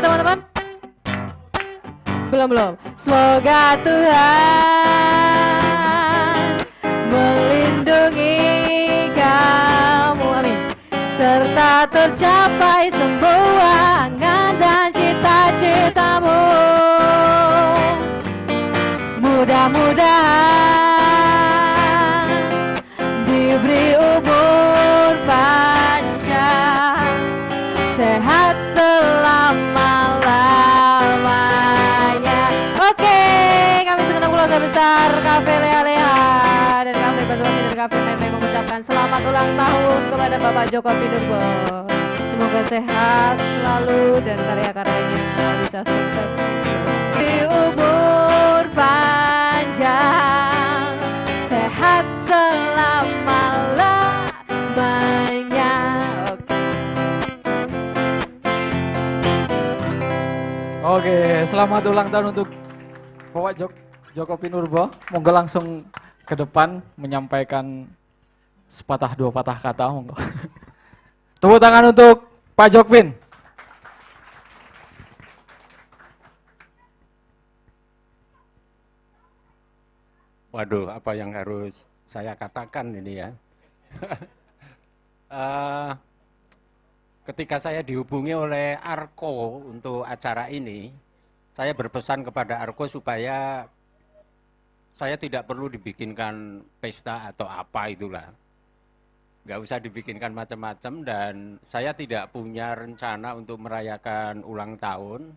teman-teman? Belum. Semoga Tuhan melindungi kamu, amin. Serta tercapai semua angan dan cita-citamu. Mudah-mudahan diberi umur panjang, sehat selama-lamanya. Oke, kami segenap keluarga besar Cafe Leha-Leha dan Cafe Batuangi dan Cafe Meme mengucapkan selamat ulang tahun kepada Bapak Joko Pinurbo. Semoga sehat selalu dan karya-karyanya bisa sukses di umur panjang, sehat selama-lamanya. Oke, selamat ulang tahun untuk Bapak Joko Pinurbo. Monggo langsung ke depan menyampaikan sepatah dua patah kata. Monggo. Tepuk tangan untuk Pak Jokpin. Waduh, apa yang harus saya katakan ini ya? Ketika saya dihubungi oleh Arko untuk acara ini, saya berpesan kepada Arko supaya saya tidak perlu dibikinkan pesta atau apa itulah. Nggak usah dibikinkan macam-macam, dan saya tidak punya rencana untuk merayakan ulang tahun.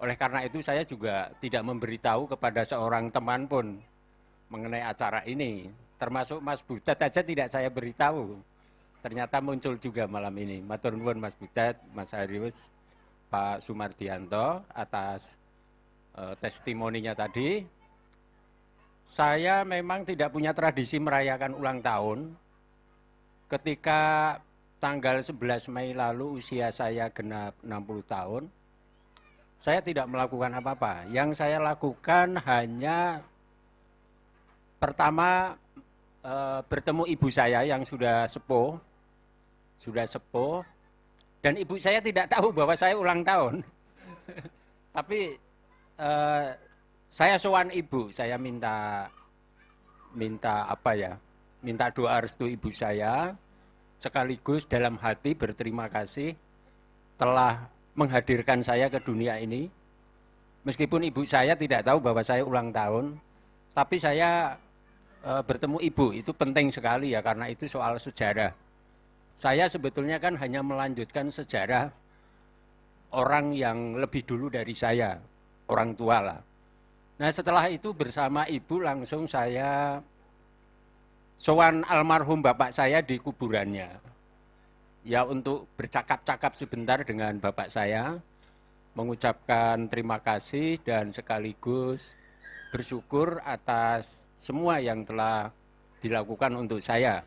Oleh karena itu saya juga tidak memberitahu kepada seorang teman pun mengenai acara ini. Termasuk Mas Butet aja tidak saya beritahu. Ternyata muncul juga malam ini. Matur nuwun Mas Butet, Mas Harius, Pak Sumardianto atas testimoninya tadi. Saya memang tidak punya tradisi merayakan ulang tahun. Ketika tanggal 11 Mei lalu usia saya genap 60 tahun, saya tidak melakukan apa-apa. Yang saya lakukan hanya pertama bertemu ibu saya yang sudah sepuh, dan ibu saya tidak tahu bahwa saya ulang tahun. Tapi saya sowan ibu, saya minta doa restu ibu saya, sekaligus dalam hati berterima kasih telah menghadirkan saya ke dunia ini. Meskipun ibu saya tidak tahu bahwa saya ulang tahun, tapi saya bertemu ibu itu penting sekali ya, karena itu soal sejarah. Saya sebetulnya kan hanya melanjutkan sejarah orang yang lebih dulu dari saya, orang tua lah. Nah setelah itu bersama ibu langsung saya sowan almarhum bapak saya di kuburannya. Ya untuk bercakap-cakap sebentar dengan bapak saya, mengucapkan terima kasih dan sekaligus bersyukur atas semua yang telah dilakukan untuk saya.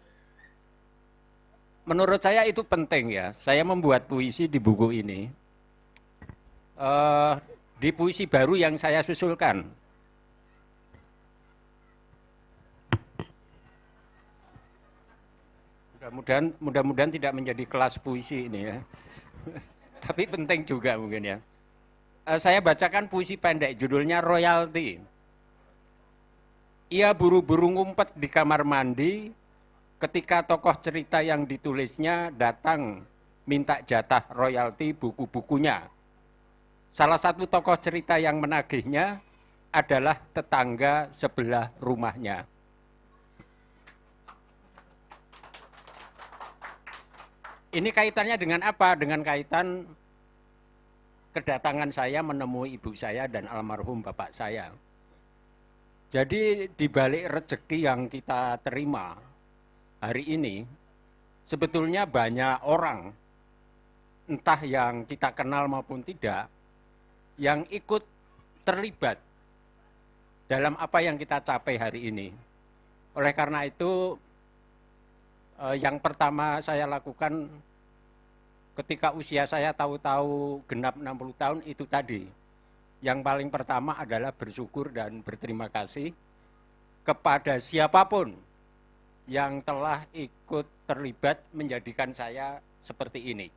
Menurut saya itu penting ya, saya membuat puisi di buku ini. Di puisi baru yang saya susulkan. Mudah-mudahan tidak menjadi kelas puisi ini ya. Tapi penting juga mungkin ya. Saya bacakan puisi pendek, judulnya Royalty. Ia buru-buru ngumpet di kamar mandi ketika tokoh cerita yang ditulisnya datang minta jatah royalti buku-bukunya. Salah satu tokoh cerita yang menagihnya adalah tetangga sebelah rumahnya. Ini kaitannya dengan apa? Dengan kaitan kedatangan saya menemui ibu saya dan almarhum bapak saya. Jadi di balik rezeki yang kita terima hari ini, sebetulnya banyak orang, entah yang kita kenal maupun tidak, yang ikut terlibat dalam apa yang kita capai hari ini. Oleh karena itu, yang pertama saya lakukan ketika usia saya tahu-tahu genap 60 tahun itu tadi. Yang paling pertama adalah bersyukur dan berterima kasih kepada siapapun yang telah ikut terlibat menjadikan saya seperti ini.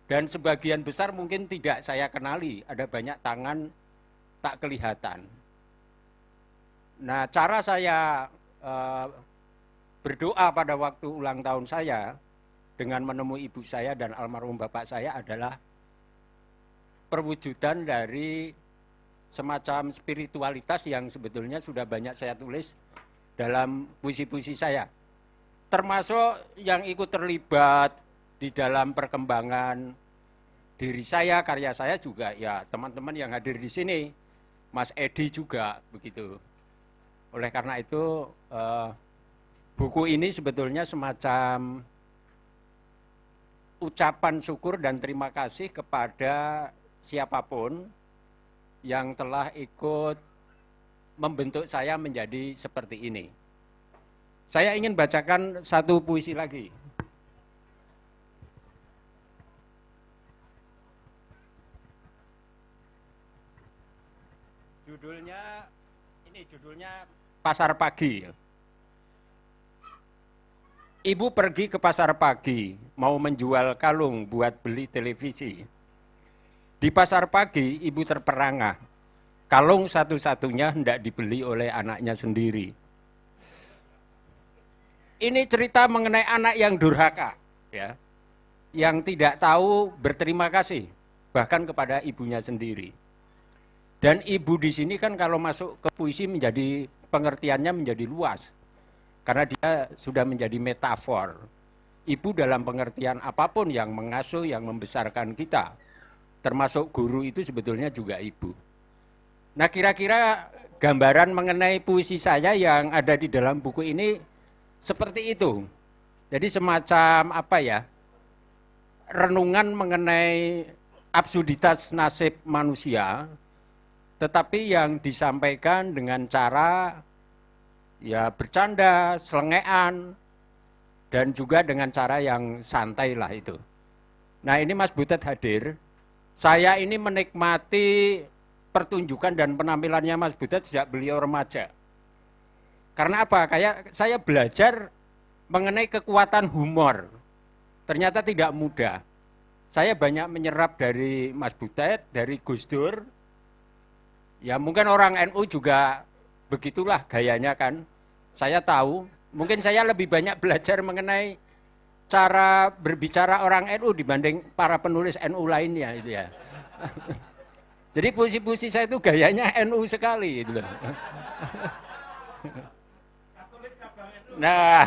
Dan sebagian besar mungkin tidak saya kenali, ada banyak tangan tak kelihatan. Nah, cara saya berdoa pada waktu ulang tahun saya dengan menemui ibu saya dan almarhum bapak saya adalah perwujudan dari semacam spiritualitas yang sebetulnya sudah banyak saya tulis dalam puisi-puisi saya. Termasuk yang ikut terlibat di dalam perkembangan diri saya, karya saya juga ya teman-teman yang hadir di sini, Mas Edi juga begitu. Oleh karena itu buku ini sebetulnya semacam ucapan syukur dan terima kasih kepada siapapun yang telah ikut membentuk saya menjadi seperti ini. Saya ingin bacakan satu puisi lagi. Judulnya Pasar Pagi. Ibu pergi ke pasar pagi, mau menjual kalung buat beli televisi. Di pasar pagi, ibu terperangah. Kalung satu-satunya hendak dibeli oleh anaknya sendiri. Ini cerita mengenai anak yang durhaka, ya, yang tidak tahu berterima kasih, bahkan kepada ibunya sendiri. Dan ibu di sini kan kalau masuk ke puisi menjadi pengertiannya menjadi luas, karena dia sudah menjadi metafor. Ibu dalam pengertian apapun yang mengasuh, yang membesarkan kita, termasuk guru itu sebetulnya juga ibu. Nah, kira-kira gambaran mengenai puisi saya yang ada di dalam buku ini seperti itu. Jadi semacam apa ya, renungan mengenai absurditas nasib manusia, tetapi yang disampaikan dengan cara ya bercanda, selengean, dan juga dengan cara yang santai lah itu. Nah, ini Mas Butet hadir. Saya ini menikmati pertunjukan dan penampilannya Mas Butet sejak beliau remaja. Karena apa? Kayak saya belajar mengenai kekuatan humor. Ternyata tidak mudah. Saya banyak menyerap dari Mas Butet, dari Gus Dur. Ya mungkin orang NU juga begitulah gayanya kan. Saya tahu, mungkin saya lebih banyak belajar mengenai cara berbicara orang NU dibanding para penulis NU lainnya itu ya. Jadi puisi-puisi saya itu gayanya NU sekali gitu. Nah,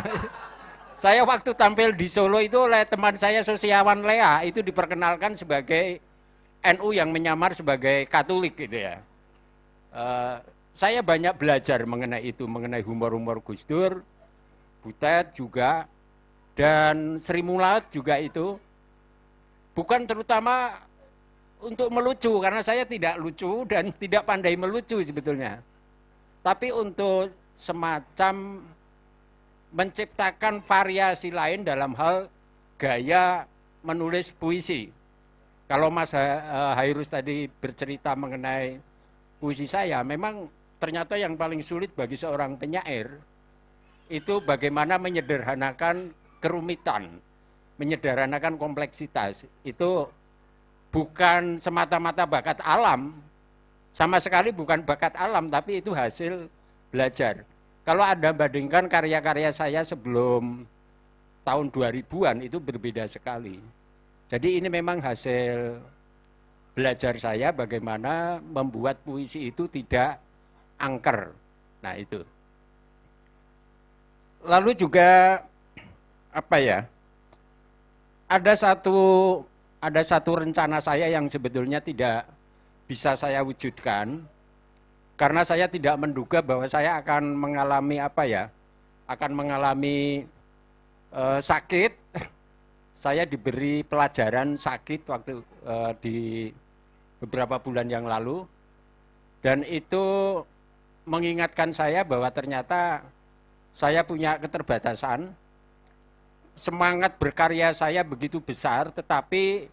saya waktu tampil di Solo itu oleh teman saya Sosiawan Lea itu diperkenalkan sebagai NU yang menyamar sebagai Katolik gitu ya. Saya banyak belajar mengenai itu, mengenai humor-humor Gus Dur, Butet juga, dan Sri Mulat juga itu. Bukan terutama untuk melucu, karena saya tidak lucu dan tidak pandai melucu sebetulnya. Tapi untuk semacam menciptakan variasi lain dalam hal gaya menulis puisi. Kalau Mas Hairus tadi bercerita mengenai puisi saya, memang ternyata yang paling sulit bagi seorang penyair itu bagaimana menyederhanakan kerumitan, menyederhanakan kompleksitas. Itu bukan semata-mata bakat alam, sama sekali bukan bakat alam, tapi itu hasil belajar. Kalau Anda bandingkan karya-karya saya sebelum tahun 2000-an itu berbeda sekali. Jadi ini memang hasil belajar saya bagaimana membuat puisi itu tidak angker. Nah itu. Lalu juga apa ya? Ada satu rencana saya yang sebetulnya tidak bisa saya wujudkan karena saya tidak menduga bahwa saya akan mengalami apa ya? Akan mengalami sakit. Saya diberi pelajaran sakit waktu di beberapa bulan yang lalu, dan itu mengingatkan saya bahwa ternyata saya punya keterbatasan. Semangat berkarya saya begitu besar, tetapi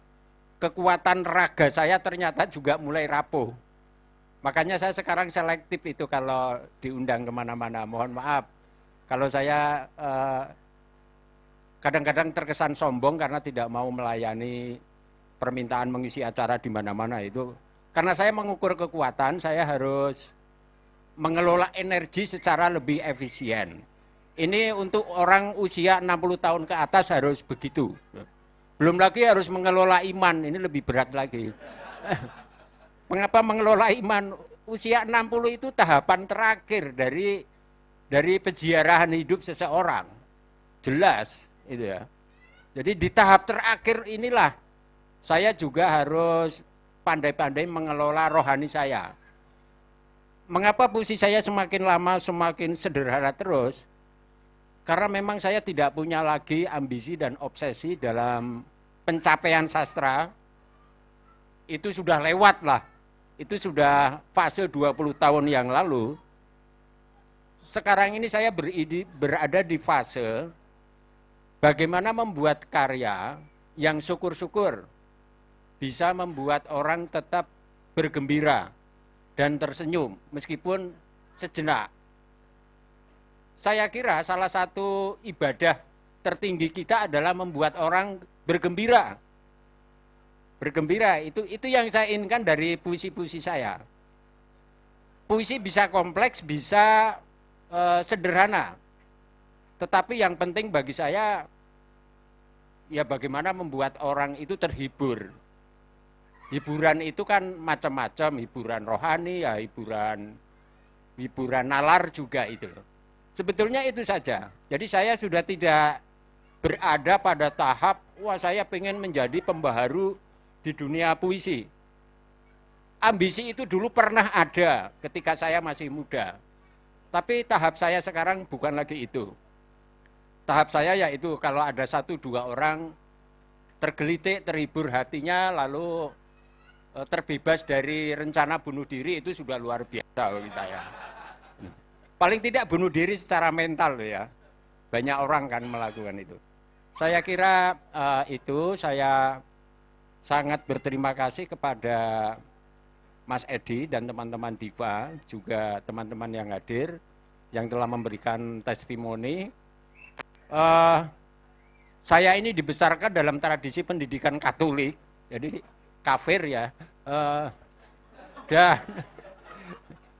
kekuatan raga saya ternyata juga mulai rapuh. Makanya saya sekarang selektif itu kalau diundang kemana-mana. Mohon maaf kalau saya kadang-kadang terkesan sombong karena tidak mau melayani permintaan mengisi acara di mana-mana itu. Karena saya mengukur kekuatan, saya harus mengelola energi secara lebih efisien. Ini untuk orang usia 60 tahun ke atas harus begitu. Belum lagi harus mengelola iman, ini lebih berat lagi. Mengapa mengelola iman? Usia 60 itu tahapan terakhir dari peziarahan hidup seseorang. Jelas, itu ya. Jadi di tahap terakhir inilah saya juga harus pandai-pandai mengelola rohani saya. Mengapa puisi saya semakin lama semakin sederhana terus? Karena memang saya tidak punya lagi ambisi dan obsesi dalam pencapaian sastra. Itu sudah lewat lah. Itu sudah fase 20 tahun yang lalu. Sekarang ini saya berada di fase bagaimana membuat karya yang syukur-syukur bisa membuat orang tetap bergembira dan tersenyum meskipun sejenak. Saya kira salah satu ibadah tertinggi kita adalah membuat orang bergembira. Bergembira itu yang saya inginkan dari puisi-puisi saya. Puisi bisa kompleks, bisa sederhana. Tetapi yang penting bagi saya ya bagaimana membuat orang itu terhibur. Hiburan itu kan macam-macam, hiburan rohani ya hiburan nalar juga itu. Sebetulnya itu saja. Jadi saya sudah tidak berada pada tahap, wah saya pengen menjadi pembaharu di dunia puisi. Ambisi itu dulu pernah ada ketika saya masih muda. Tapi tahap saya sekarang bukan lagi itu. Tahap saya yaitu kalau ada 1-2 orang tergelitik, terhibur hatinya, lalu terbebas dari rencana bunuh diri, itu sudah luar biasa bagi saya. Paling tidak bunuh diri secara mental loh ya. Banyak orang kan melakukan itu. Saya kira itu saya sangat berterima kasih kepada Mas Edi dan teman-teman Diva, juga teman-teman yang hadir, yang telah memberikan testimoni. Saya ini dibesarkan dalam tradisi pendidikan Katolik, jadi kafir ya. Dan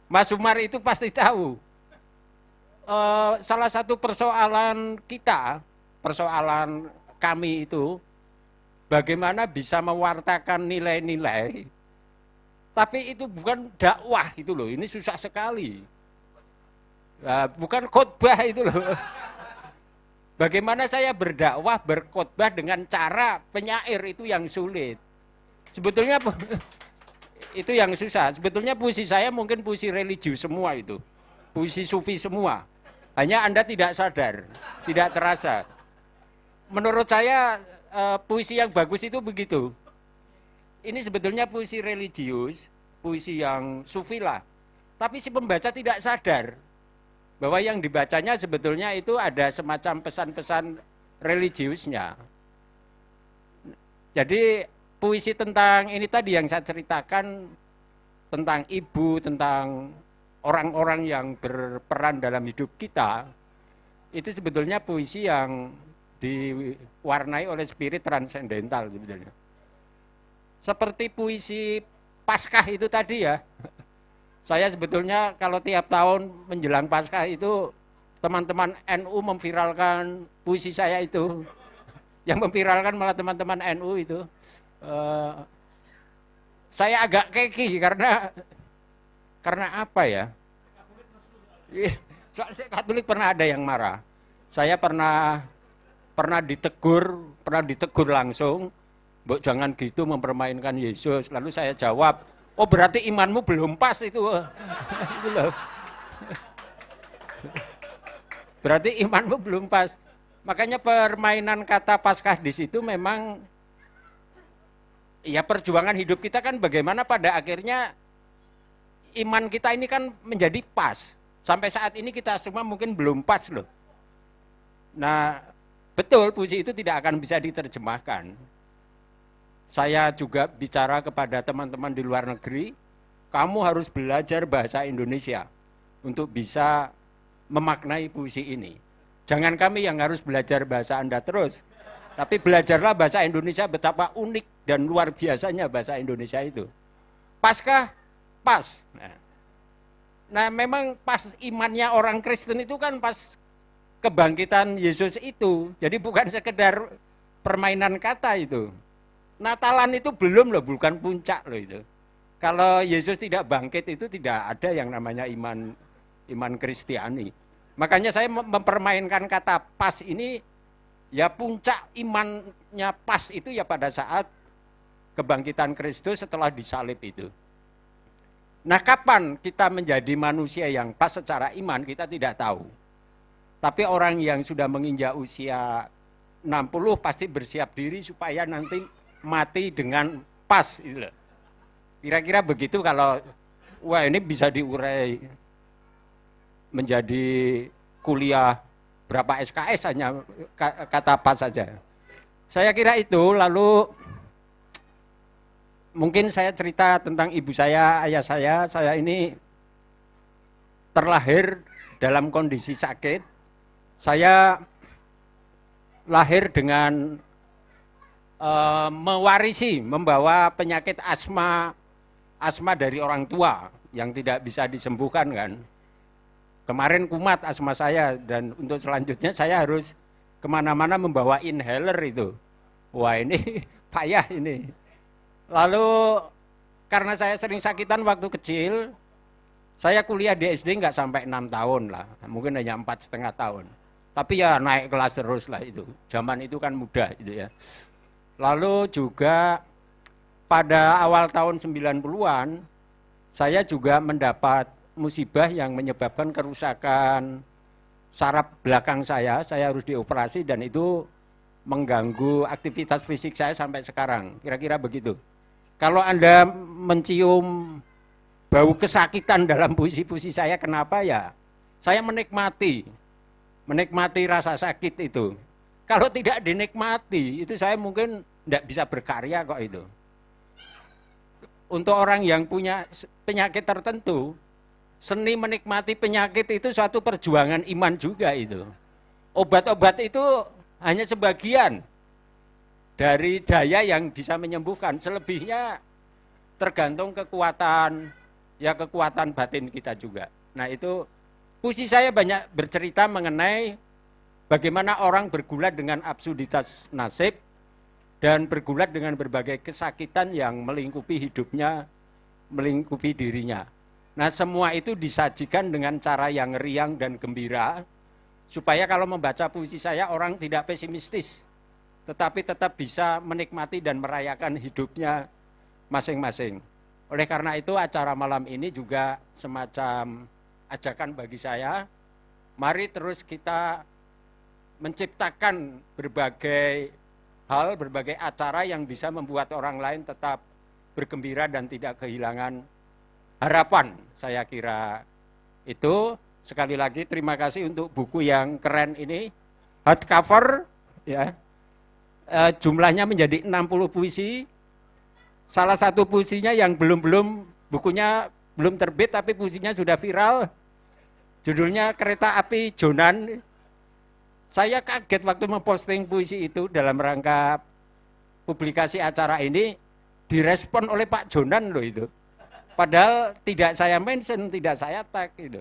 Mas Umar itu pasti tahu. Salah satu persoalan kita, persoalan kami itu, bagaimana bisa mewartakan nilai-nilai, tapi itu bukan dakwah itu loh, ini susah sekali. Bukan khotbah itu loh. Bagaimana saya berdakwah, berkhotbah dengan cara penyair itu yang sulit. Sebetulnya itu yang susah. Sebetulnya puisi saya mungkin puisi religius semua itu. Puisi sufi semua. Hanya Anda tidak sadar, tidak terasa. Menurut saya puisi yang bagus itu begitu. Ini sebetulnya puisi religius, puisi yang sufi lah. Tapi si pembaca tidak sadar bahwa yang dibacanya sebetulnya itu ada semacam pesan-pesan religiusnya. Jadi puisi tentang ini tadi yang saya ceritakan, tentang ibu, tentang orang-orang yang berperan dalam hidup kita, itu sebetulnya puisi yang diwarnai oleh spirit transendental sebetulnya. Seperti puisi Paskah itu tadi ya. Saya sebetulnya kalau tiap tahun menjelang Paskah itu teman-teman NU memviralkan puisi saya itu. Yang memviralkan malah teman-teman NU itu. Saya agak keki karena apa ya? Soalnya Katolik pernah ada yang marah. Saya pernah ditegur langsung, "Mbok jangan gitu mempermainkan Yesus." Lalu saya jawab, "Oh berarti imanmu belum pas itu." Itu loh. Berarti imanmu belum pas. Makanya permainan kata Paskah di situ memang ya perjuangan hidup kita kan bagaimana pada akhirnya iman kita ini kan menjadi pas. Sampai saat ini kita semua mungkin belum pas loh. Nah, betul puisi itu tidak akan bisa diterjemahkan. Saya juga bicara kepada teman-teman di luar negeri, kamu harus belajar bahasa Indonesia untuk bisa memaknai puisi ini. Jangan kami yang harus belajar bahasa Anda terus, Tapi belajarlah bahasa Indonesia, betapa unik dan luar biasanya bahasa Indonesia itu. Paskah? Pas. Nah, memang pas imannya orang Kristen itu kan pas kebangkitan Yesus itu. Jadi bukan sekedar permainan kata itu. Natalan itu belum loh, bukan puncak loh itu. Kalau Yesus tidak bangkit itu tidak ada yang namanya iman Kristiani. Makanya saya mempermainkan kata pas ini, ya puncak imannya pas itu ya pada saat kebangkitan Kristus setelah disalib itu. Nah, kapan kita menjadi manusia yang pas secara iman kita tidak tahu. Tapi orang yang sudah menginjak usia 60 pasti bersiap diri supaya nanti mati dengan pas gitu loh. Kira-kira begitu. Kalau wah ini bisa diurai menjadi kuliah berapa SKS hanya kata pas saja. Saya kira itu. Lalu mungkin saya cerita tentang ibu saya, ayah saya ini terlahir dalam kondisi sakit. Saya lahir dengan membawa penyakit asma dari orang tua yang tidak bisa disembuhkan kan. Kemarin kumat asma saya, dan untuk selanjutnya saya harus kemana-mana membawa inhaler itu. Wah ini payah ini. Lalu karena saya sering sakitan waktu kecil, saya kuliah di SD nggak sampai 6 tahun lah, mungkin hanya 4,5 tahun. Tapi ya naik kelas terus lah itu. Zaman itu kan mudah gitu ya. Lalu juga pada awal tahun 90-an, saya juga mendapat musibah yang menyebabkan kerusakan saraf belakang saya harus dioperasi dan itu mengganggu aktivitas fisik saya sampai sekarang. Kira-kira begitu. Kalau Anda mencium bau kesakitan dalam puisi-puisi saya, kenapa ya? Saya menikmati rasa sakit itu. Kalau tidak dinikmati, itu saya mungkin tidak bisa berkarya kok itu. Untuk orang yang punya penyakit tertentu, seni menikmati penyakit itu suatu perjuangan iman juga itu. Obat-obat itu hanya sebagian dari daya yang bisa menyembuhkan. Selebihnya tergantung kekuatan batin kita juga. Nah itu puisi saya banyak bercerita mengenai bagaimana orang bergulat dengan absurditas nasib dan bergulat dengan berbagai kesakitan yang melingkupi hidupnya, melingkupi dirinya. Nah semua itu disajikan dengan cara yang riang dan gembira, supaya kalau membaca puisi saya orang tidak pesimistis, tetapi tetap bisa menikmati dan merayakan hidupnya masing-masing. Oleh karena itu acara malam ini juga semacam ajakan bagi saya, mari terus kita menciptakan berbagai hal, berbagai acara yang bisa membuat orang lain tetap bergembira dan tidak kehilangan harapan. Saya kira itu. Sekali lagi terima kasih untuk buku yang keren ini, hardcover ya. Jumlahnya menjadi 60 puisi. Salah satu puisinya yang bukunya belum terbit tapi puisinya sudah viral. Judulnya Kereta Api Jonan. Saya kaget waktu memposting puisi itu dalam rangka publikasi acara ini, direspon oleh Pak Jonan loh itu. Padahal tidak saya mention, tidak saya tag gitu.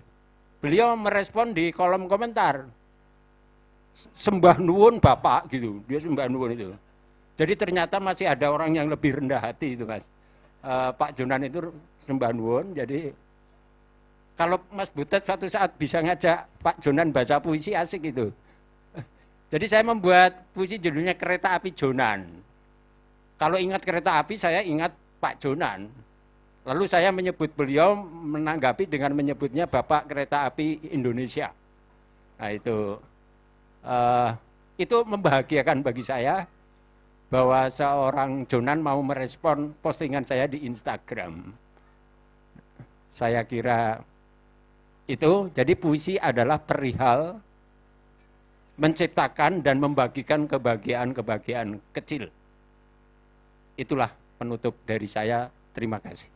Beliau merespon di kolom komentar. Sembah nuwun Bapak gitu, dia sembah nuwun itu. Jadi ternyata masih ada orang yang lebih rendah hati itu Mas. Pak Jonan itu sembah nuwun, jadi kalau Mas Butet suatu saat bisa ngajak Pak Jonan baca puisi asik itu. Jadi saya membuat puisi judulnya Kereta Api Jonan. Kalau ingat kereta api saya ingat Pak Jonan. Lalu saya menyebut beliau, menanggapi dengan menyebutnya Bapak Kereta Api Indonesia. Nah itu membahagiakan bagi saya bahwa seorang Jonan mau merespon postingan saya di Instagram. Saya kira itu, jadi puisi adalah perihal menciptakan dan membagikan kebahagiaan-kebahagiaan kecil. Itulah penutup dari saya. Terima kasih.